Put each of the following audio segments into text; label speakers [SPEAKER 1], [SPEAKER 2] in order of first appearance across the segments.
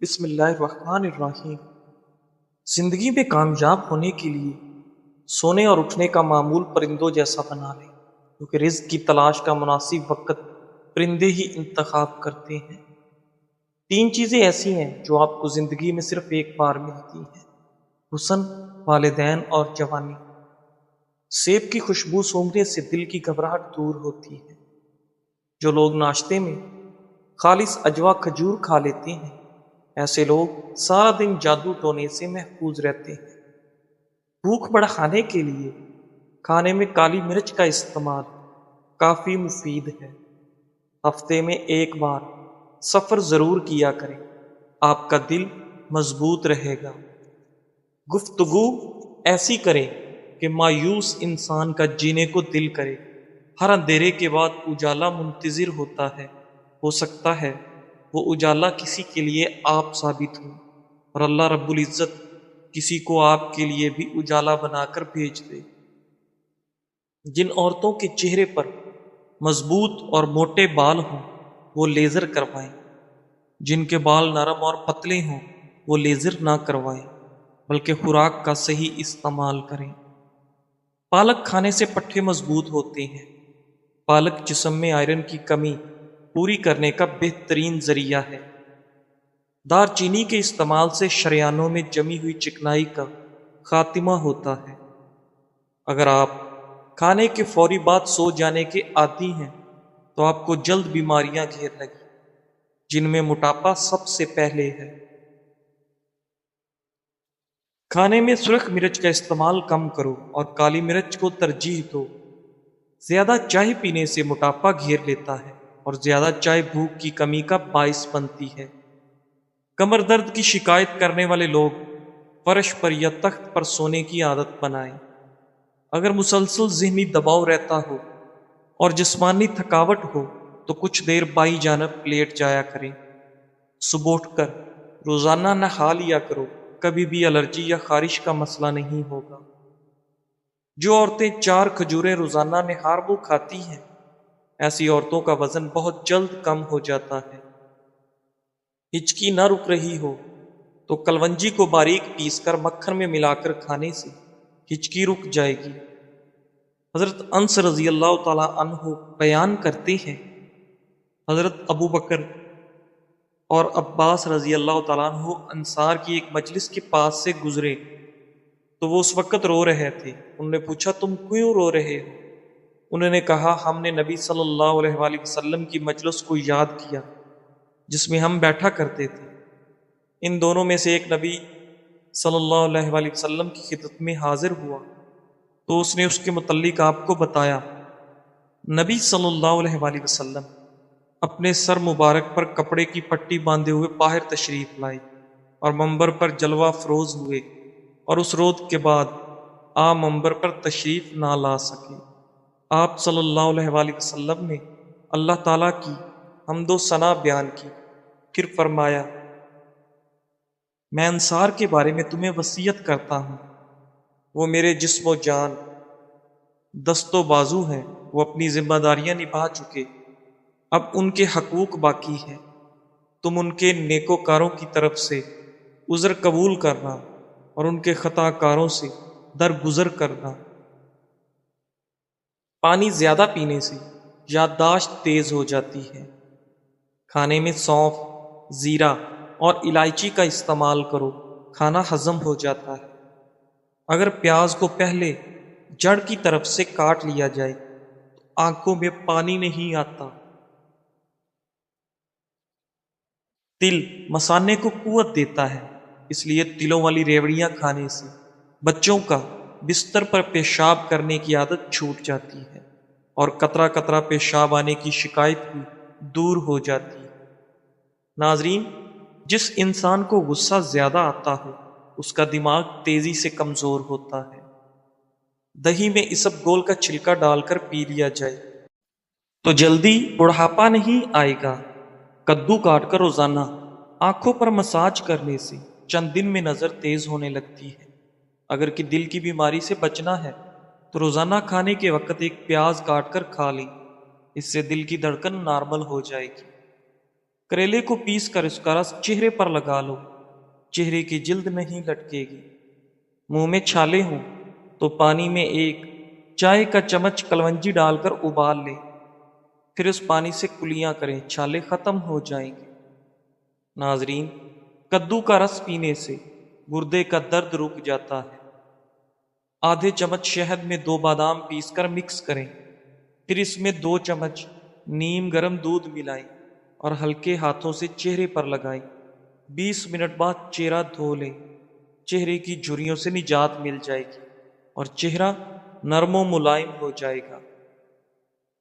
[SPEAKER 1] بسم اللہ الرحمن الرحیم۔ زندگی میں کامیاب ہونے کے لیے سونے اور اٹھنے کا معمول پرندوں جیسا بنا لیں، کیونکہ رزق کی تلاش کا مناسب وقت پرندے ہی انتخاب کرتے ہیں۔ 3 چیزیں ایسی ہیں جو آپ کو زندگی میں صرف ایک بار ملتی ہیں: حسن، والدین اور جوانی۔ سیب کی خوشبو سونگھنے سے دل کی گھبراہٹ دور ہوتی ہے۔ جو لوگ ناشتے میں خالص اجوا کھجور کھا لیتے ہیں، ایسے لوگ سارا دن جادو ٹونے سے محفوظ رہتے ہیں۔ بھوک بڑھانے کے لیے کھانے میں کالی مرچ کا استعمال کافی مفید ہے۔ ہفتے میں ایک بار سفر ضرور کیا کریں، آپ کا دل مضبوط رہے گا۔ گفتگو ایسی کریں کہ مایوس انسان کا جینے کو دل کرے۔ ہر اندھیرے کے بعد اجالا منتظر ہوتا ہے، ہو سکتا ہے وہ اجالا کسی کے لیے آپ ثابت ہو، اور اللہ رب العزت کسی کو آپ کے لیے بھی اجالا بنا کر بھیج دے۔ جن عورتوں کے چہرے پر مضبوط اور موٹے بال ہوں وہ لیزر کروائیں، جن کے بال نرم اور پتلے ہوں وہ لیزر نہ کروائیں، بلکہ خوراک کا صحیح استعمال کریں۔ پالک کھانے سے پٹھے مضبوط ہوتے ہیں۔ پالک جسم میں آئرن کی کمی پوری کرنے کا بہترین ذریعہ ہے۔ دار چینی کے استعمال سے شریانوں میں جمی ہوئی چکنائی کا خاتمہ ہوتا ہے۔ اگر آپ کھانے کے فوری بعد سو جانے کے عادی ہیں تو آپ کو جلد بیماریاں گھیر لگی، جن میں موٹاپا سب سے پہلے ہے۔ کھانے میں سرخ مرچ کا استعمال کم کرو اور کالی مرچ کو ترجیح دو۔ زیادہ چائے پینے سے موٹاپا گھیر لیتا ہے، اور زیادہ چائے بھوک کی کمی کا باعث بنتی ہے۔ کمر درد کی شکایت کرنے والے لوگ فرش پر یا تخت پر سونے کی عادت بنائیں۔ اگر مسلسل ذہنی دباؤ رہتا ہو اور جسمانی تھکاوٹ ہو تو کچھ دیر بائیں جانب لیٹ جایا کریں۔ صبح اٹھ کر روزانہ نہا لیا کرو، کبھی بھی الرجی یا خارش کا مسئلہ نہیں ہوگا۔ جو عورتیں 4 کھجوریں روزانہ نہار منہ کھاتی ہیں، ایسی عورتوں کا وزن بہت جلد کم ہو جاتا ہے۔ ہچکی نہ رک رہی ہو تو کلونجی کو باریک پیس کر مکھن میں ملا کر کھانے سے ہچکی رک جائے گی۔ حضرت انس رضی اللہ تعالی عنہ بیان کرتے ہیں، حضرت ابو بکر اور عباس رضی اللہ تعالیٰ عنہ انصار کی ایک مجلس کے پاس سے گزرے تو وہ اس وقت رو رہے تھے۔ انہوں نے پوچھا، تم کیوں رو رہے ہو؟ انہوں نے کہا، ہم نے نبی صلی اللہ علیہ وآلہ وسلم کی مجلس کو یاد کیا جس میں ہم بیٹھا کرتے تھے۔ ان دونوں میں سے ایک نبی صلی اللہ علیہ وآلہ وسلم کی خدمت میں حاضر ہوا تو اس نے اس کے متعلق آپ کو بتایا۔ نبی صلی اللہ علیہ وآلہ وسلم اپنے سر مبارک پر کپڑے کی پٹی باندھے ہوئے باہر تشریف لائے اور منبر پر جلوہ افروز ہوئے، اور اس روز کے بعد آپ منبر پر تشریف نہ لا سکے۔ آپ صلی اللہ علیہ وآلہ وسلم نے اللہ تعالیٰ کی حمد و ثنا بیان کی، پھر فرمایا، میں انصار کے بارے میں تمہیں وصیت کرتا ہوں، وہ میرے جسم و جان، دست و بازو ہیں، وہ اپنی ذمہ داریاں نبھا چکے، اب ان کے حقوق باقی ہے۔ تم ان کے نیکوکاروں کی طرف سے عذر قبول کرنا اور ان کے خطا کاروں سے درگزر کرنا۔ پانی زیادہ پینے سے یادداشت تیز ہو جاتی ہے۔ کھانے میں سونف، زیرہ اور الائچی کا استعمال کرو، کھانا ہضم ہو جاتا ہے۔ اگر پیاز کو پہلے جڑ کی طرف سے کاٹ لیا جائے تو آنکھوں میں پانی نہیں آتا۔ تل مثانے کو قوت دیتا ہے، اس لیے تلوں والی ریوڑیاں کھانے سے بچوں کا بستر پر پیشاب کرنے کی عادت چھوٹ جاتی ہے، اور قطرہ قطرہ پیشاب آنے کی شکایت بھی دور ہو جاتی ہے۔ ناظرین، جس انسان کو غصہ زیادہ آتا ہو اس کا دماغ تیزی سے کمزور ہوتا ہے۔ دہی میں اسب گول کا چھلکا ڈال کر پی لیا جائے تو جلدی بڑھاپا نہیں آئے گا۔ کدو کاٹ کر روزانہ آنکھوں پر مساج کرنے سے چند دن میں نظر تیز ہونے لگتی ہے۔ اگر کہ دل کی بیماری سے بچنا ہے تو روزانہ کھانے کے وقت ایک پیاز کاٹ کر کھا لیں، اس سے دل کی دھڑکن نارمل ہو جائے گی۔ کریلے کو پیس کر اس کا رس چہرے پر لگا لو، چہرے کی جلد نہیں لٹکے گی۔ منہ میں چھالے ہوں تو پانی میں ایک چائے کا چمچ کلونجی ڈال کر ابال لیں، پھر اس پانی سے کلیاں کریں، چھالے ختم ہو جائیں گے۔ ناظرین، کدو کا رس پینے سے گردے کا درد رک جاتا ہے۔ آدھے چمچ شہد میں 2 بادام پیس کر مکس کریں، پھر اس میں 2 چمچ نیم گرم دودھ ملائیں اور ہلکے ہاتھوں سے چہرے پر لگائیں۔ 20 منٹ بعد چہرہ دھو لیں، چہرے کی جھریوں سے نجات مل جائے گی اور چہرہ نرم و ملائم ہو جائے گا۔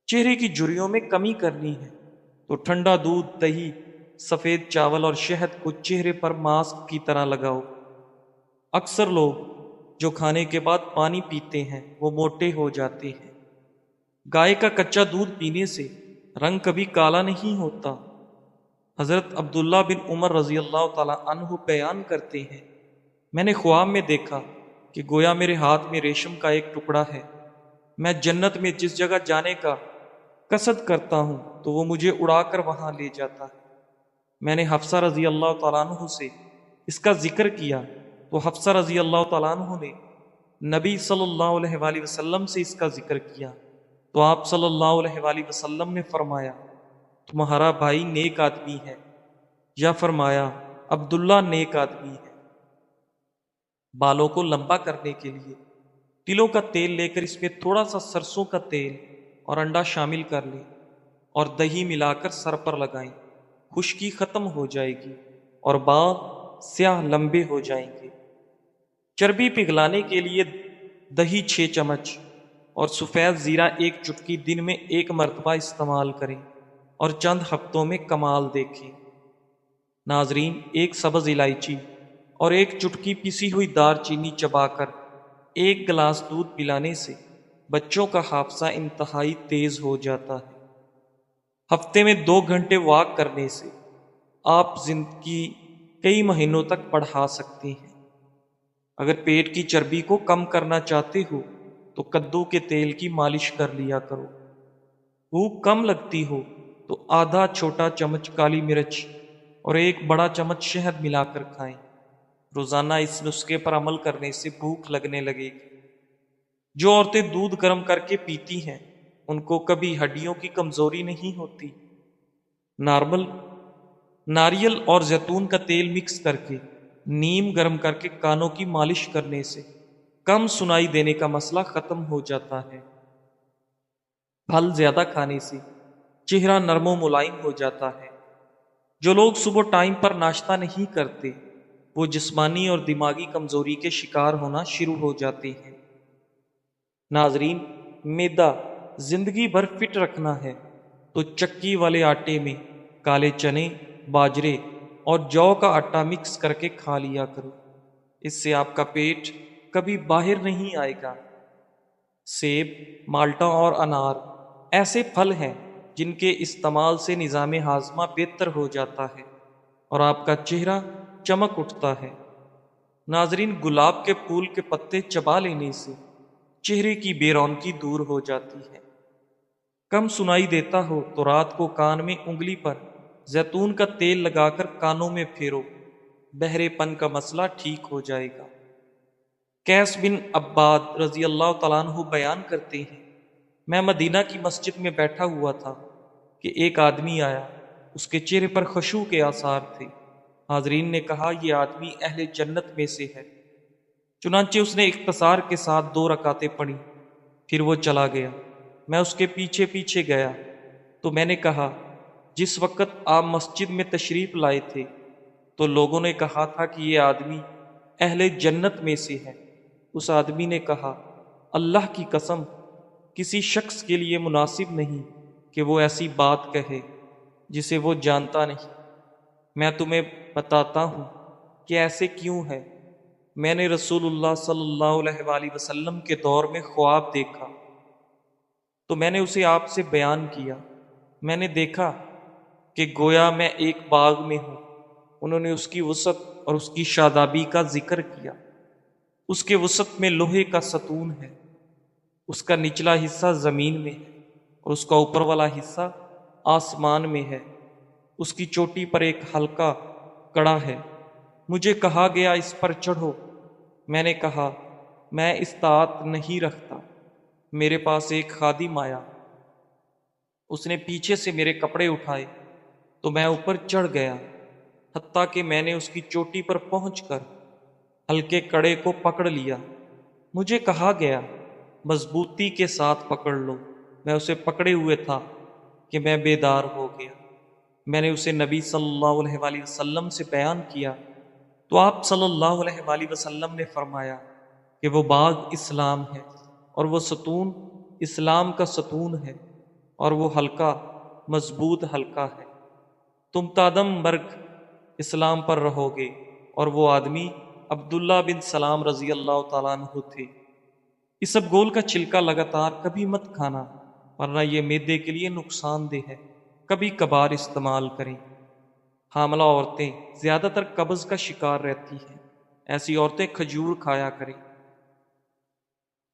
[SPEAKER 1] چہرے کی جھریوں میں کمی کرنی ہے تو ٹھنڈا دودھ، دہی، سفید چاول اور شہد کو چہرے پر ماسک کی طرح لگاؤ۔ اکثر لوگ جو کھانے کے بعد پانی پیتے ہیں وہ موٹے ہو جاتے ہیں۔ گائے کا کچا دودھ پینے سے رنگ کبھی کالا نہیں ہوتا۔ حضرت عبداللہ بن عمر رضی اللہ تعالی عنہ بیان کرتے ہیں، میں نے خواب میں دیکھا کہ گویا میرے ہاتھ میں ریشم کا ایک ٹکڑا ہے۔ میں جنت میں جس جگہ جانے کا قصد کرتا ہوں تو وہ مجھے اڑا کر وہاں لے جاتا ہے۔ میں نے حفصہ رضی اللہ تعالیٰ عنہ سے اس کا ذکر کیا تو حفصہ رضی اللہ تعالیٰ عنہ نے نبی صلی اللہ علیہ وآلہ وسلم سے اس کا ذکر کیا تو آپ صلی اللہ علیہ وآلہ وسلم نے فرمایا، تمہارا بھائی نیک آدمی ہے، یا فرمایا عبداللہ نیک آدمی ہے۔ بالوں کو لمبا کرنے کے لیے تلوں کا تیل لے کر اس میں تھوڑا سا سرسوں کا تیل اور انڈا شامل کر لیں اور دہی ملا کر سر پر لگائیں، خشکی ختم ہو جائے گی اور بال سیاہ لمبے ہو جائیں گے۔ چربی پگھلانے کے لیے دہی 6 چمچ اور سفید زیرہ 1 چٹکی دن میں 1 مرتبہ استعمال کریں اور چند ہفتوں میں کمال دیکھیں۔ ناظرین، 1 سبز الائچی اور 1 چٹکی پسی ہوئی دار چینی چبا کر 1 گلاس دودھ پلانے سے بچوں کا حافظہ انتہائی تیز ہو جاتا ہے۔ ہفتے میں 2 گھنٹے واک کرنے سے آپ زندگی کئی مہینوں تک بڑھا سکتے ہیں۔ اگر پیٹ کی چربی کو کم کرنا چاہتے ہو تو کدو کے تیل کی مالش کر لیا کرو۔ بھوک کم لگتی ہو تو آدھا چھوٹا چمچ کالی مرچ اور 1 بڑا چمچ شہد ملا کر کھائیں۔ روزانہ اس نسخے پر عمل کرنے سے بھوک لگنے لگے گی۔ جو عورتیں دودھ گرم کر کے پیتی ہیں ان کو کبھی ہڈیوں کی کمزوری نہیں ہوتی۔ ناریل اور زیتون کا تیل مکس کر کے نیم گرم کر کے کانوں کی مالش کرنے سے کم سنائی دینے کا مسئلہ ختم ہو جاتا ہے۔ پھل زیادہ کھانے سے چہرہ نرم و ملائم ہو جاتا ہے۔ جو لوگ صبح ٹائم پر ناشتہ نہیں کرتے وہ جسمانی اور دماغی کمزوری کے شکار ہونا شروع ہو جاتے ہیں۔ ناظرین، میدا زندگی بھر فٹ رکھنا ہے تو چکی والے آٹے میں کالے چنے، باجرے اور جو کا آٹا مکس کر کے کھا لیا کرو، اس سے آپ کا پیٹ کبھی باہر نہیں آئے گا۔ سیب، مالٹا اور انار ایسے پھل ہیں جن کے استعمال سے نظام ہاضمہ بہتر ہو جاتا ہے اور آپ کا چہرہ چمک اٹھتا ہے۔ ناظرین، گلاب کے پھول کے پتے چبا لینے سے چہرے کی بے رونقی دور ہو جاتی ہے۔ کم سنائی دیتا ہو تو رات کو کان میں انگلی پر زیتون کا تیل لگا کر کانوں میں پھیرو، بہرے پن کا مسئلہ ٹھیک ہو جائے گا۔ قیس بن عباد رضی اللہ تعالیٰ عنہ بیان کرتے ہیں، میں مدینہ کی مسجد میں بیٹھا ہوا تھا کہ ایک آدمی آیا، اس کے چہرے پر خشوع کے آثار تھے۔ حاضرین نے کہا، یہ آدمی اہل جنت میں سے ہے۔ چنانچہ اس نے اختصار کے ساتھ 2 رکعتیں پڑھی، پھر وہ چلا گیا۔ میں اس کے پیچھے پیچھے گیا تو میں نے کہا، جس وقت آپ مسجد میں تشریف لائے تھے تو لوگوں نے کہا تھا کہ یہ آدمی اہل جنت میں سے ہے۔ اس آدمی نے کہا، اللہ کی قسم، کسی شخص کے لیے مناسب نہیں کہ وہ ایسی بات کہے جسے وہ جانتا نہیں۔ میں تمہیں بتاتا ہوں کہ ایسے کیوں ہے۔ میں نے رسول اللہ صلی اللہ علیہ وآلہ وسلم کے دور میں خواب دیکھا تو میں نے اسے آپ سے بیان کیا۔ میں نے دیکھا کہ گویا میں ایک باغ میں ہوں۔ انہوں نے اس کی وسعت اور اس کی شادابی کا ذکر کیا۔ اس کے وسط میں لوہے کا ستون ہے، اس کا نچلا حصہ زمین میں ہے اور اس کا اوپر والا حصہ آسمان میں ہے۔ اس کی چوٹی پر ایک ہلکا کڑا ہے۔ مجھے کہا گیا اس پر چڑھو۔ میں نے کہا میں استطاعت نہیں رکھتا، میرے پاس ایک خادم آیا، اس نے پیچھے سے میرے کپڑے اٹھائے تو میں اوپر چڑھ گیا، حتیٰ کہ میں نے اس کی چوٹی پر پہنچ کر ہلکے کڑے کو پکڑ لیا۔ مجھے کہا گیا مضبوطی کے ساتھ پکڑ لو۔ میں اسے پکڑے ہوئے تھا کہ میں بیدار ہو گیا۔ میں نے اسے نبی صلی اللہ علیہ وآلہ وسلم سے بیان کیا تو آپ صلی اللہ علیہ وآلہ وسلم نے فرمایا کہ وہ باغ اسلام ہے اور وہ ستون اسلام کا ستون ہے اور وہ حلقہ مضبوط حلقہ ہے۔ تم تادم مرگ اسلام پر رہو گے۔ اور وہ آدمی عبداللہ بن سلام رضی اللہ تعالیٰ عنہ تھے۔ اسب گول کا چھلکا لگاتار کبھی مت کھانا، ورنہ یہ معدے کے لیے نقصان دہ ہے۔ کبھی کبھار استعمال کریں۔ حاملہ عورتیں زیادہ تر قبض کا شکار رہتی ہیں، ایسی عورتیں کھجور کھایا کریں۔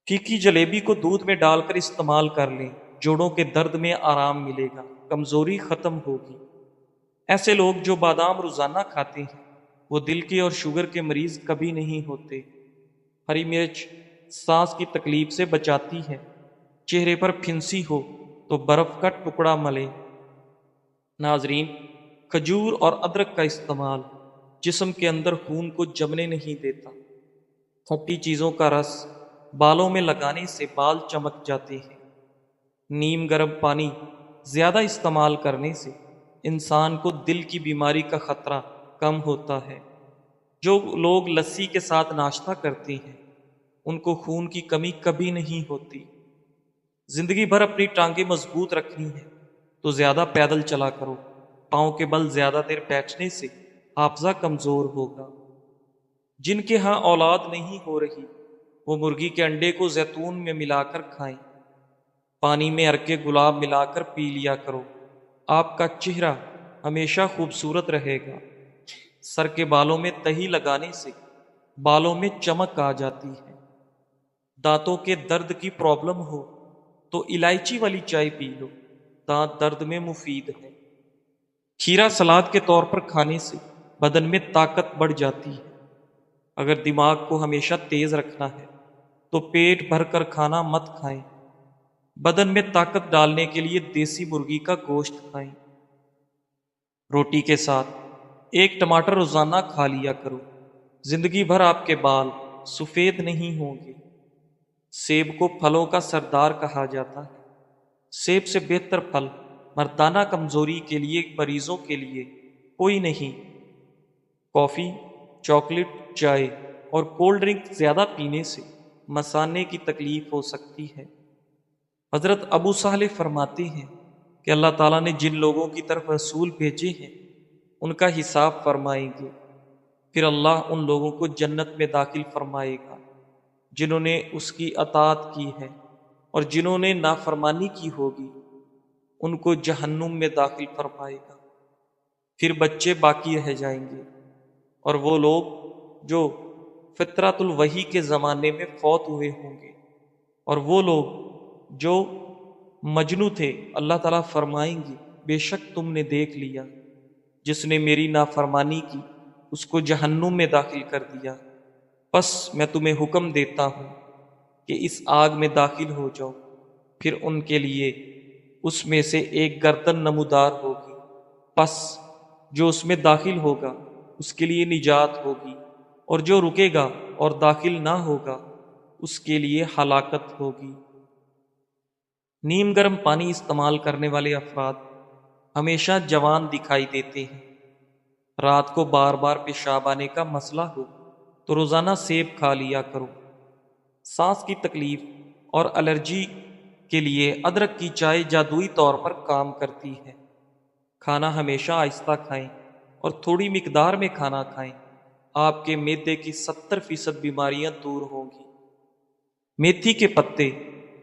[SPEAKER 1] پھیکی جلیبی کو دودھ میں ڈال کر استعمال کر لیں، جوڑوں کے درد میں آرام ملے گا، کمزوری ختم ہوگی۔ ایسے لوگ جو بادام روزانہ کھاتے ہیں وہ دل کے اور شوگر کے مریض کبھی نہیں ہوتے۔ ہری مرچ سانس کی تکلیف سے بچاتی ہے۔ چہرے پر پھنسی ہو تو برف کا ٹکڑا ملیں۔ ناظرین، کھجور اور ادرک کا استعمال جسم کے اندر خون کو جمنے نہیں دیتا۔ کھٹی چیزوں کا رس بالوں میں لگانے سے بال چمک جاتے ہیں۔ نیم گرم پانی زیادہ استعمال کرنے سے انسان کو دل کی بیماری کا خطرہ کم ہوتا ہے۔ جو لوگ لسی کے ساتھ ناشتہ کرتے ہیں ان کو خون کی کمی کبھی نہیں ہوتی۔ زندگی بھر اپنی ٹانگیں مضبوط رکھنی ہے تو زیادہ پیدل چلا کرو۔ پاؤں کے بل زیادہ دیر بیٹھنے سے حافظہ کمزور ہوگا۔ جن کے ہاں اولاد نہیں ہو رہی وہ مرغی کے انڈے کو زیتون میں ملا کر کھائیں۔ پانی میں عرق گلاب ملا کر پی لیا کرو، آپ کا چہرہ ہمیشہ خوبصورت رہے گا۔ سر کے بالوں میں تہی لگانے سے بالوں میں چمک آ جاتی ہے۔ دانتوں کے درد کی پرابلم ہو تو الائچی والی چائے پی لو، دانت درد میں مفید ہے۔ کھیرا سلاد کے طور پر کھانے سے بدن میں طاقت بڑھ جاتی ہے۔ اگر دماغ کو ہمیشہ تیز رکھنا ہے تو پیٹ بھر کر کھانا مت کھائیں۔ بدن میں طاقت ڈالنے کے لیے دیسی مرغی کا گوشت کھائیں۔ روٹی کے ساتھ ایک ٹماٹر روزانہ کھا لیا کرو، زندگی بھر آپ کے بال سفید نہیں ہوں گے۔ سیب کو پھلوں کا سردار کہا جاتا ہے۔ سیب سے بہتر پھل مردانہ کمزوری کے لیے مریضوں کے لیے کوئی نہیں۔ کافی، چاکلیٹ، چائے اور کولڈ ڈرنک زیادہ پینے سے مثانے کی تکلیف ہو سکتی ہے۔ حضرت ابو صالح فرماتے ہیں کہ اللہ تعالیٰ نے جن لوگوں کی طرف رسول بھیجے ہیں ان کا حساب فرمائیں گے، پھر اللہ ان لوگوں کو جنت میں داخل فرمائے گا جنہوں نے اس کی اطاعت کی ہے، اور جنہوں نے نافرمانی کی ہوگی ان کو جہنم میں داخل فرمائے گا۔ پھر بچے باقی رہ جائیں گے، اور وہ لوگ جو فطرت الوحی کے زمانے میں فوت ہوئے ہوں گے، اور وہ لوگ جو مجنو تھے اللہ تعالیٰ فرمائیں گے بے شک تم نے دیکھ لیا، جس نے میری نافرمانی کی اس کو جہنم میں داخل کر دیا، پس میں تمہیں حکم دیتا ہوں کہ اس آگ میں داخل ہو جاؤ۔ پھر ان کے لیے اس میں سے ایک گردن نمودار ہوگی، پس جو اس میں داخل ہوگا اس کے لیے نجات ہوگی، اور جو رکے گا اور داخل نہ ہوگا اس کے لیے ہلاکت ہوگی۔ نیم گرم پانی استعمال کرنے والے افراد ہمیشہ جوان دکھائی دیتے ہیں۔ رات کو بار بار پیشاب آنے کا مسئلہ ہو تو روزانہ سیب کھا لیا کرو۔ سانس کی تکلیف اور الرجی کے لیے ادرک کی چائے جادوئی طور پر کام کرتی ہے۔ کھانا ہمیشہ آہستہ کھائیں اور تھوڑی مقدار میں کھانا کھائیں، آپ کے معدے کی 70% بیماریاں دور ہوں گی۔ میتھی کے پتے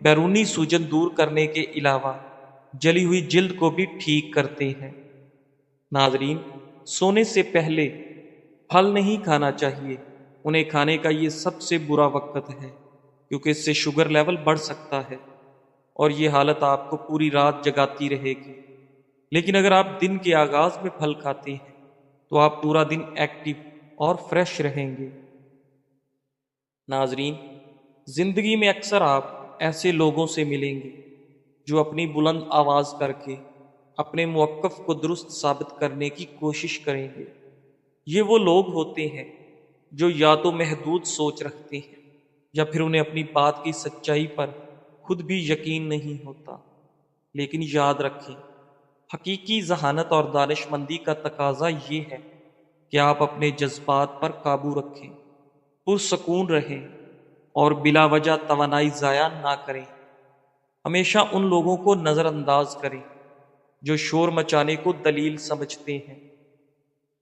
[SPEAKER 1] بیرونی سوجن دور کرنے کے علاوہ جلی ہوئی جلد کو بھی ٹھیک کرتے ہیں۔ ناظرین، سونے سے پہلے پھل نہیں کھانا چاہیے، انہیں کھانے کا یہ سب سے برا وقت ہے، کیونکہ اس سے شوگر لیول بڑھ سکتا ہے اور یہ حالت آپ کو پوری رات جگاتی رہے گی۔ لیکن اگر آپ دن کے آغاز میں پھل کھاتے ہیں تو آپ پورا دن ایکٹیو اور فریش رہیں گے۔ ناظرین، زندگی میں اکثر آپ ایسے لوگوں سے ملیں گے جو اپنی بلند آواز کر کے اپنے موقف کو درست ثابت کرنے کی کوشش کریں گے۔ یہ وہ لوگ ہوتے ہیں جو یا تو محدود سوچ رکھتے ہیں یا پھر انہیں اپنی بات کی سچائی پر خود بھی یقین نہیں ہوتا۔ لیکن یاد رکھیں، حقیقی ذہانت اور دانش مندی کا تقاضا یہ ہے کہ آپ اپنے جذبات پر قابو رکھیں، پرسکون رہیں اور بلا وجہ توانائی ضائع نہ کریں۔ ہمیشہ ان لوگوں کو نظر انداز کریں جو شور مچانے کو دلیل سمجھتے ہیں۔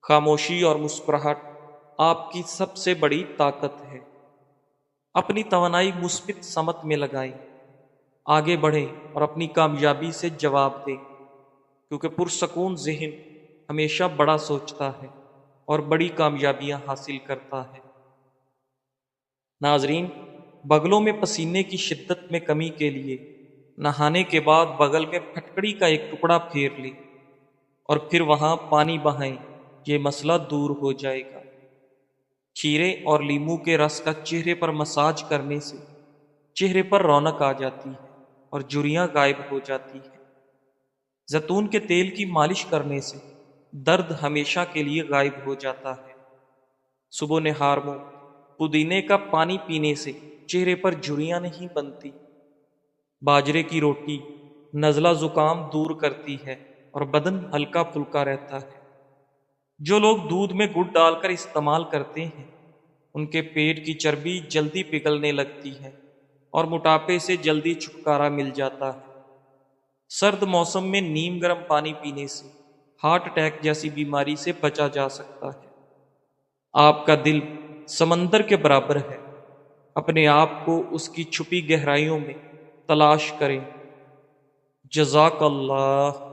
[SPEAKER 1] خاموشی اور مسکراہٹ آپ کی سب سے بڑی طاقت ہے۔ اپنی توانائی مثبت سمت میں لگائیں، آگے بڑھیں اور اپنی کامیابی سے جواب دیں، کیونکہ پرسکون ذہن ہمیشہ بڑا سوچتا ہے اور بڑی کامیابیاں حاصل کرتا ہے۔ ناظرین، بغلوں میں پسینے کی شدت میں کمی کے لیے نہانے کے بعد بغل میں پھٹکڑی کا ایک ٹکڑا پھیر لیں اور پھر وہاں پانی بہائیں، یہ مسئلہ دور ہو جائے گا۔ کھیرے اور لیموں کے رس کا چہرے پر مساج کرنے سے چہرے پر رونق آ جاتی ہے اور جھریاں غائب ہو جاتی ہیں۔ زیتون کے تیل کی مالش کرنے سے درد ہمیشہ کے لیے غائب ہو جاتا ہے۔ صبح نہار میں پودینے کا پانی پینے سے چہرے پر جھریاں نہیں بنتی۔ باجرے کی روٹی نزلہ زکام دور کرتی ہے اور بدن ہلکا پھلکا رہتا ہے۔ جو لوگ دودھ میں گڑ ڈال کر استعمال کرتے ہیں ان کے پیٹ کی چربی جلدی پگھلنے لگتی ہے اور موٹاپے سے جلدی چھٹکارا مل جاتا ہے۔ سرد موسم میں نیم گرم پانی پینے سے ہارٹ اٹیک جیسی بیماری سے بچا جا سکتا ہے۔ آپ کا دل سمندر کے برابر ہے، اپنے آپ کو اس کی چھپی گہرائیوں میں تلاش کریں۔ جزاک اللہ۔